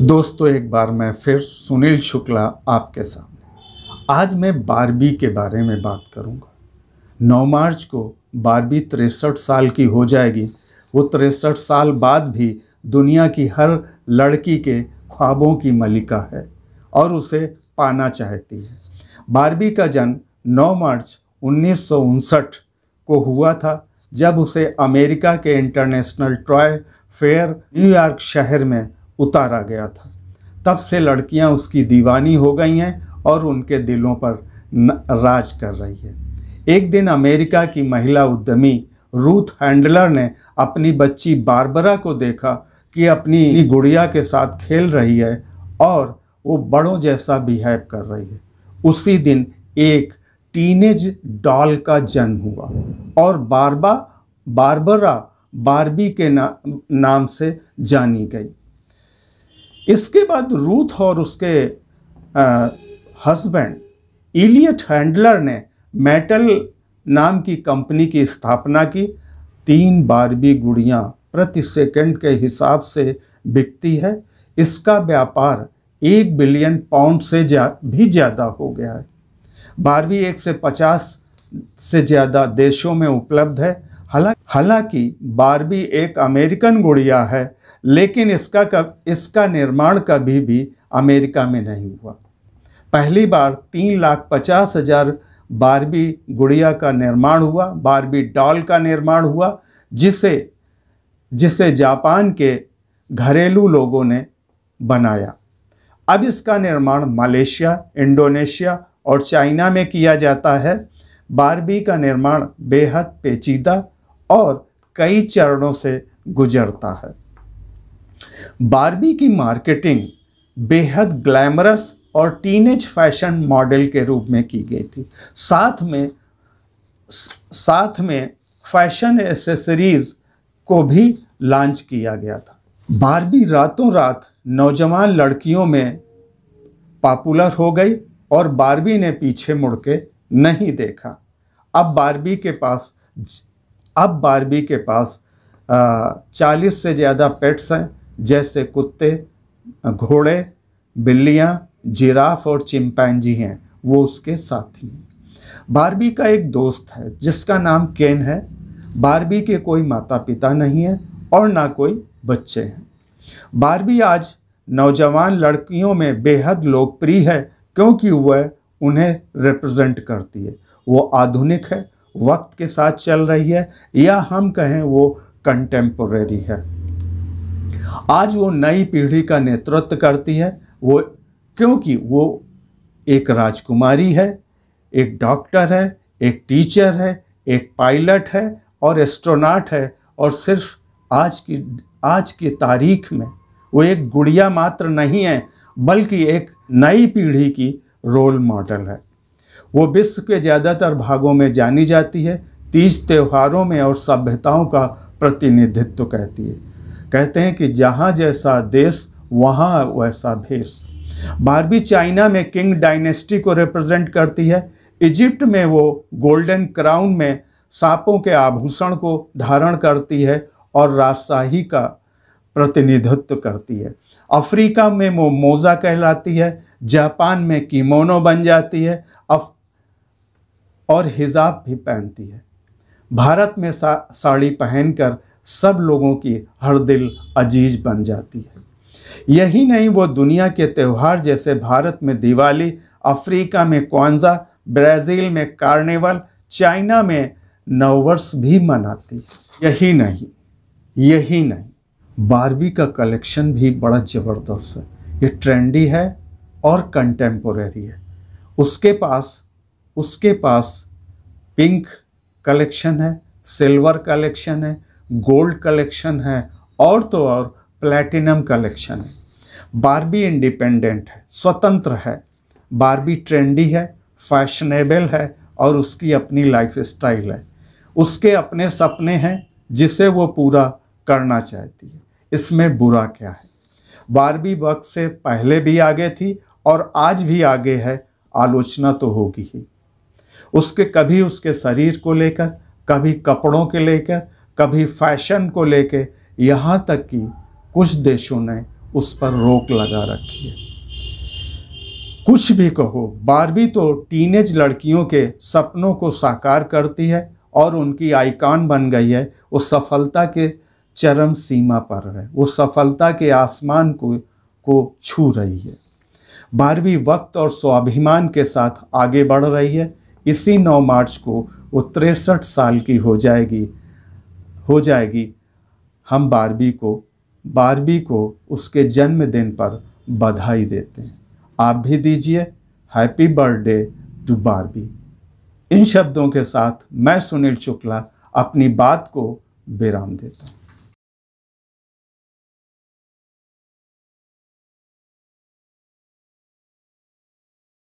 दोस्तों, एक बार मैं फिर सुनील शुक्ला आपके सामने। आज मैं बारबी के बारे में बात करूंगा। 9 मार्च को बारबी 63 साल की हो जाएगी। वो 63 साल बाद भी दुनिया की हर लड़की के ख्वाबों की मलिका है और उसे पाना चाहती है। बारबी का जन्म 9 मार्च 1959 को हुआ था, जब उसे अमेरिका के इंटरनेशनल टॉय फेयर न्यूयॉर्क शहर में उतारा गया था। तब से लड़कियां उसकी दीवानी हो गई हैं और उनके दिलों पर राज कर रही है। एक दिन अमेरिका की महिला उद्यमी रूथ हैंडलर ने अपनी बच्ची बारबरा को देखा कि अपनी गुड़िया के साथ खेल रही है और वो बड़ों जैसा बिहेव कर रही है। उसी दिन एक टीनेज डॉल का जन्म हुआ और बारबरा बारबी के नाम से जानी गई। इसके बाद रूथ और उसके हस्बैंड इलियट हैंडलर ने मेटल नाम की कंपनी की स्थापना की। 3 बारबी गुड़ियां प्रति सेकंड के हिसाब से बिकती है। इसका व्यापार 1 बिलियन पाउंड से भी ज़्यादा हो गया है। बारबी 150 से ज़्यादा देशों में उपलब्ध है। हालांकि बारबी एक अमेरिकन गुड़िया है, लेकिन इसका निर्माण कभी भी अमेरिका में नहीं हुआ। पहली बार 3,50,000 बारबी गुड़िया का निर्माण हुआ, बारबी डॉल का निर्माण हुआ, जिसे जापान के घरेलू लोगों ने बनाया। अब इसका निर्माण मलेशिया, इंडोनेशिया और चाइना में किया जाता है। बारबी का निर्माण बेहद पेचीदा और कई चरणों से गुजरता है। बारबी की मार्केटिंग बेहद ग्लैमरस और टीनेज फैशन मॉडल के रूप में की गई थी। साथ में फैशन एसेसरीज को भी लॉन्च किया गया था। बारबी रातों रात नौजवान लड़कियों में पॉपुलर हो गई और बारबी ने पीछे मुड़ के नहीं देखा। अब बारबी के पास 40 से ज़्यादा पेट्स हैं, जैसे कुत्ते, घोड़े, बिल्लियाँ, जिराफ और चिंपैंजी हैं। वो उसके साथी हैं। बारबी का एक दोस्त है जिसका नाम केन है। बारबी के कोई माता पिता नहीं है और ना कोई बच्चे हैं। बारबी आज नौजवान लड़कियों में बेहद लोकप्रिय है क्योंकि वह उन्हें रिप्रेजेंट करती है। वो आधुनिक है, वक्त के साथ चल रही है, या हम कहें वो कंटेम्पोरेरी है। आज वो नई पीढ़ी का नेतृत्व करती है, क्योंकि वो एक राजकुमारी है, एक डॉक्टर है, एक टीचर है, एक पायलट है और एस्ट्रोनॉट है, और सिर्फ आज की तारीख में वो एक गुड़िया मात्र नहीं है, बल्कि एक नई पीढ़ी की रोल मॉडल है। वो विश्व के ज़्यादातर भागों में जानी जाती है। तीज त्योहारों में और सभ्यताओं का प्रतिनिधित्व कहते हैं कि जहाँ जैसा देश वहाँ वैसा भेष। बारबी चाइना में किंग डायनेस्टी को रिप्रेजेंट करती है। इजिप्ट में वो गोल्डन क्राउन में सांपों के आभूषण को धारण करती है और राजशाही का प्रतिनिधित्व करती है। अफ्रीका में वो मोजा कहलाती है। जापान में किमोनो बन जाती है और हिजाब भी पहनती है। भारत में साड़ी पहनकर सब लोगों की हर दिल अजीज बन जाती है। यही नहीं, वो दुनिया के त्यौहार जैसे भारत में दिवाली, अफ्रीका में क्वांजा, ब्राज़ील में कार्निवल, चाइना में नववर्ष भी मनाती है। यही नहीं, बारबी का कलेक्शन भी बड़ा ज़बरदस्त है। ये ट्रेंडी है और कंटेम्पोरेरी है। उसके पास पिंक कलेक्शन है, सिल्वर कलेक्शन है, गोल्ड कलेक्शन है और तो और प्लैटिनम कलेक्शन है। बारबी इंडिपेंडेंट है, स्वतंत्र है। बारबी ट्रेंडी है, फैशनेबल है और उसकी अपनी लाइफ स्टाइल है। उसके अपने सपने हैं जिसे वो पूरा करना चाहती है। इसमें बुरा क्या है? बारबी वक्त से पहले भी आगे थी और आज भी आगे है। आलोचना तो होगी ही। कभी उसके शरीर को लेकर, कभी कपड़ों के लेकर, कभी फैशन को लेकर, यहाँ तक कि कुछ देशों ने उस पर रोक लगा रखी है। कुछ भी कहो, बारबी तो टीनेज लड़कियों के सपनों को साकार करती है और उनकी आइकॉन बन गई है। वो सफलता के चरम सीमा पर है, वो सफलता के आसमान को छू रही है। बारबी वक्त और स्वाभिमान के साथ आगे बढ़ रही है। इसी 9 मार्च को वो 63 साल की हो जाएगी। हम बारबी को उसके जन्मदिन पर बधाई देते हैं। आप भी दीजिए हैप्पी बर्थडे टू बारबी। इन शब्दों के साथ मैं सुनील शुक्ला अपनी बात को विराम देता हूँ।